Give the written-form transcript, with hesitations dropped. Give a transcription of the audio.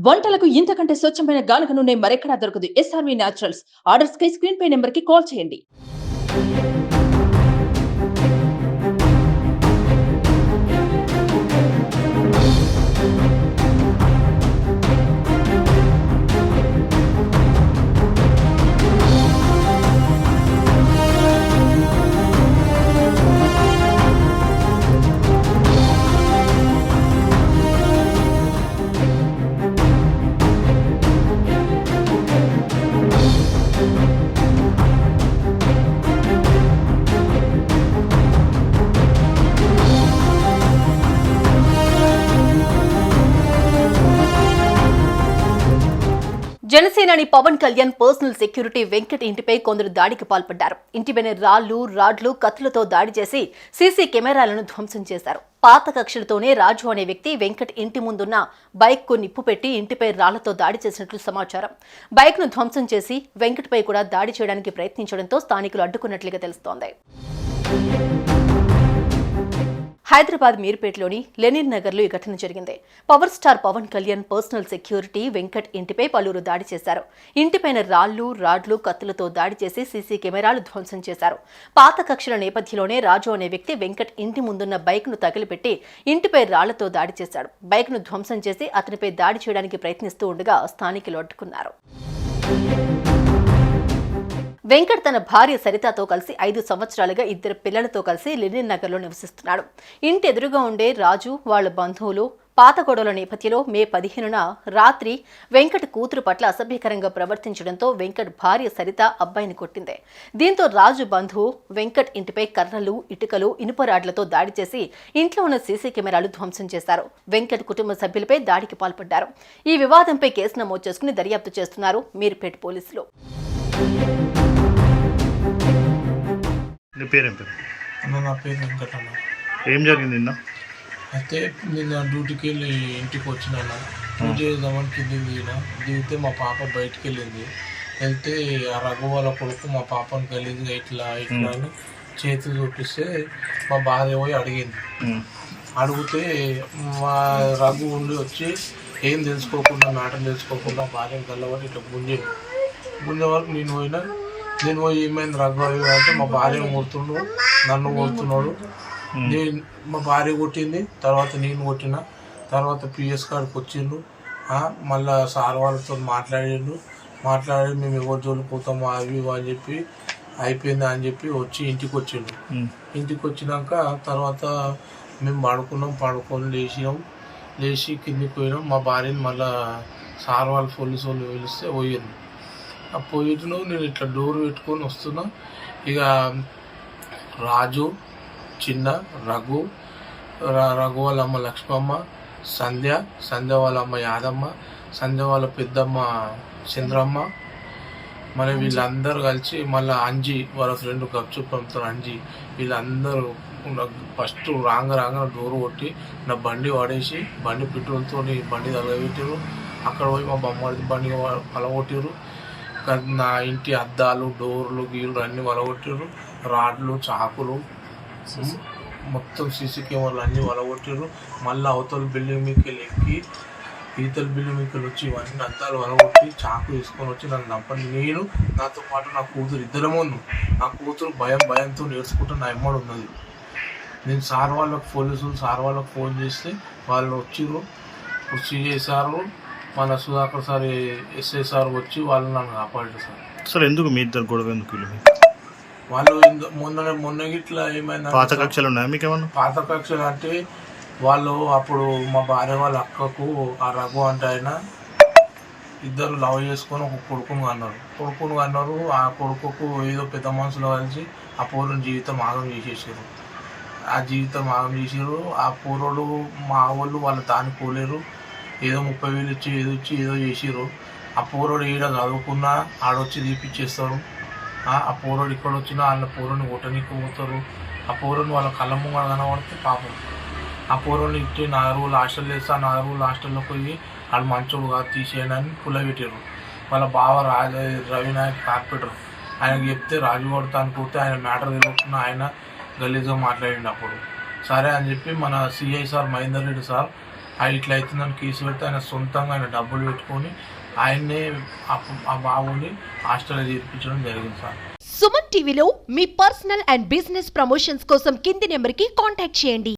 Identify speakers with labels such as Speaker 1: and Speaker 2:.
Speaker 1: వంటలకు ఇంతకంటే స్వచ్ఛమైన గానుగ నూనె మరెక్కడా దొరకదు. SRV naturals. ఆర్డర్స్ కై స్క్రీన్ పై నెంబర్ కి కాల్ చేయండి. జనసేనాని పవన్ కళ్యాణ్ పర్సనల్ సెక్యూరిటీ వెంకట్ ఇంటిపై కొందరు దాడికి పాల్పడ్డారు. ఇంటిపైన రాళ్లు, రాడ్లు, కత్తులతో దాడి చేసి సీసీ కెమెరాలను ధ్వంసం చేశారు. పాత కక్షలతోనే రాజు అనే వ్యక్తి వెంకట్ ఇంటి ముందున్న బైక్ కు నిప్పు పెట్టి ఇంటిపై రాళ్లతో దాడి చేసినట్లు సమాచారం. బైక్ ను ధ్వంసం చేసి వెంకట్ పై కూడా దాడి చేయడానికి ప్రయత్నించడంతో స్థానికులు అడ్డుకున్నట్లుగా తెలుస్తోంది. హైదరాబాద్ మీర్పేటలోని లెనిన్ నగర్లో ఈ ఘటన జరిగింది. Power star Pawan Kalyan personal security Venkat ఇంటిపై పలువురు దాడి చేశారు. ఇంటిపైన రాళ్లు, రాడ్లు, కత్తులతో దాడి చేసి సీసీ కెమెరాలు ధ్వంసం చేశారు. పాత కక్షల నేపథ్యంలోనే రాజు అనే వ్యక్తి వెంకట్ ఇంటి ముందున్న బైక్ ను తగిలిపెట్టి ఇంటిపై రాళ్లతో దాడి చేశాడు. బైక్ ను ధ్వంసం చేసి అతనిపై దాడి చేయడానికి ప్రయత్నిస్తూ ఉండగా స్థానికులు అడ్డుకున్నారు. వెంకట్ తన భార్య సరితతో కలిసి 5 సంవత్సరాలుగా 2 పిల్లలతో కలిసి లెనిన్ నగర్లో నివసిస్తున్నాడు. ఇంటి ఎదురుగా ఉండే రాజు వాళ్ల బంధువులు పాత గొడవల నేపథ్యంలో మే 15న రాత్రి వెంకట్ కూతురు పట్ల అసభ్యకరంగా ప్రవర్తించడంతో వెంకట్ భార్య సరిత అబ్బాయిని కొట్టింది. దీంతో రాజు బంధువు వెంకట్ ఇంటిపై కర్రలు, ఇటుకలు, ఇనుపరాడ్లతో దాడి చేసి ఇంట్లో ఉన్న సీసీ కెమెరాలు ధ్వంసం చేశారు. వెంకట్ కుటుంబ సభ్యులపై దాడికి పాల్పడ్డారు. ఈ వివాదంపై కేసు నమోదు చేసుకుని దర్యాప్తు చేస్తున్నారు మీర్పేట్ పోలీసులు.
Speaker 2: నీ పేరేం పేరు?
Speaker 3: నా పేరు వెంకటన్న.
Speaker 2: ఏం జరిగింది నిన్న?
Speaker 3: అయితే నేను డ్యూటీకి వెళ్ళి ఇంటికి వచ్చిన పూజ చేద్దామని కిందికి దిగితే మా పాప బయటికి వెళ్ళింది. వెళ్తే ఆ రఘు వాళ్ళ కొడుకు మా పాపను కలిగి ఇట్లా ఇట్లా అని చేతులు చూపిస్తే మా భార్య పోయి అడిగింది. అడిగితే మా రఘు ఉండి వచ్చి ఏం తెలుసుకోకుండా మ్యాటర్ తెలుసుకోకుండా భార్యను కలవని ఇట్లా గుంజే వరకు నేను పోయి ఏమైంది రఘు అంటే మా భార్య కొడుతుండు, నన్ను కొడుతున్నాడు. మా భార్య కొట్టింది, తర్వాత నేను కొట్టిన. తర్వాత పిఎస్ కాడికి వచ్చిండు. మళ్ళీ సార్ వాళ్ళతో మాట్లాడి మేము ఎవరి జోలికి పోతాము అవి అని చెప్పి అయిపోయింది అని చెప్పి వచ్చి ఇంటికి వచ్చిండు. ఇంటికి వచ్చినాక తర్వాత మేము పడుకొని లేచి కిందికి పోయినాం. మా భార్యని మళ్ళీ సార్ వాళ్ళు పోలీసు వాళ్ళు పిలిస్తే పోయింది. ఆ పోయిను నేను ఇట్లా డోర్ పెట్టుకొని వస్తున్నా. ఇక రాజు, చిన్న, రఘు వాళ్ళ అమ్మ లక్ష్మమ్మ, సంధ్య వాళ్ళ అమ్మ యాదమ్మ, సంధ్య వాళ్ళ పెద్దమ్మ చంద్రమ్మ, మరి వీళ్ళందరూ కలిసి మళ్ళీ అంజి వాళ్ళ ఫ్రెండ్ గప్చుప్ పంపుతారు అంజి, వీళ్ళందరూ ఫస్ట్ రాంగ డోర్ కొట్టి నా బండి వాడేసి బండి పెట్రోల్తో బండి తగలబెట్టారు. అక్కడ పోయి మా బొమ్మడి బండి పలగొట్టారు. నా ఇంటి అద్దాలు, డోర్లు, గీళ్ళు అన్నీ వలగొట్టారు. రాడ్లు, చాకులు, మొత్తం సీసీ కెమెరాలు అన్నీ వలగొట్టారు. మళ్ళీ అవతల బిల్డింగ్ మీకు ఎక్కి ఈతల బిల్డింగ్ మీకు వచ్చి ఇవన్నీ అద్దాలు వలగొట్టి చాకు తీసుకొని వచ్చి నన్ను నంపండి. నేను నాతో పాటు నా కూతురు ఇద్దరమే ఉన్నాం. నా కూతురు భయంతో నేర్చుకుంటూ నా ఎమ్మడి ఉన్నది. నేను సార్ వాళ్ళకి ఫోన్ చేస్తే వాళ్ళు వచ్చిర్రు. సిఐ సారు, మన సుధాకర్ సార్, ఎస్ఐ సార్ వచ్చి వాళ్ళు నన్ను కాపాడారు సార్.
Speaker 2: సార్ ఎందుకు మీ ఇద్దరు గొడవ ఎందుకు?
Speaker 3: వాళ్ళు మొన్న ఇట్లా ఏమైనా
Speaker 2: పాత కక్షలు ఉన్నాయా మీకు ఏమన్నా?
Speaker 3: పాత కక్షలు అంటే వాళ్ళు అప్పుడు మా భార్య వాళ్ళ అక్కకు ఆ రఘు అంటే ఆయన ఇద్దరు లవ్ చేసుకొని ఒక కొడుకును అన్నారు. ఆ కొడుకుకు ఏదో పెద్ద మనుషులు కలిసి ఆ పూర్వం జీవితం ఆగం చేసేసారు. ఆ పూర్వుడు మా వాళ్ళు వాళ్ళ దాన్ని పోలేరు. ఏదో 30,000 ఇచ్చి ఏదో చేసిర్రు. ఆ పూర్వుడు ఈడ చదువుకున్నా ఆడొచ్చి తీపిచ్చేస్తారు. ఆ పూర్వుడు ఇక్కడ వచ్చినా వాళ్ళ పూర్వుని కొట్టనికపోతారు. ఆ పూర్వుని వాళ్ళ కళ్ళ ముంగ కనబడితే పాపం ఆ పూర్వుని ఇచ్చి 4 రోజులు హాస్టల్ చేస్తే ఆ 4 రోజులు హాస్టల్లో పోయి వాళ్ళు మంచోడు కాదు తీసేయని పుల్లబెట్టారు. వాళ్ళ బావ రవినాయక్ కార్పొరేటర్ ఆయనకు చెప్తే రాజు కొడతాను పోతే ఆయన మ్యాటర్ తెలియకుండా ఆయన గలీజ్గా మాట్లాడిండు. అప్పుడు సరే అని చెప్పి మన CI sir Mahender Reddy sir ఇట్లా అయితే నన్ను కేసు పెడితే ఆయన సొంతంగా ఆయన డబ్బులు పెట్టుకొని ఆయన్నే ఆ బాబుని హాస్టల్లో చేర్పించడం జరిగింది సార్.
Speaker 4: సుమన్ టీవీలో మీ పర్సనల్ అండ్ బిజినెస్ ప్రమోషన్స్ కోసం కింది నెంబర్కి కాంటాక్ట్ చేయండి.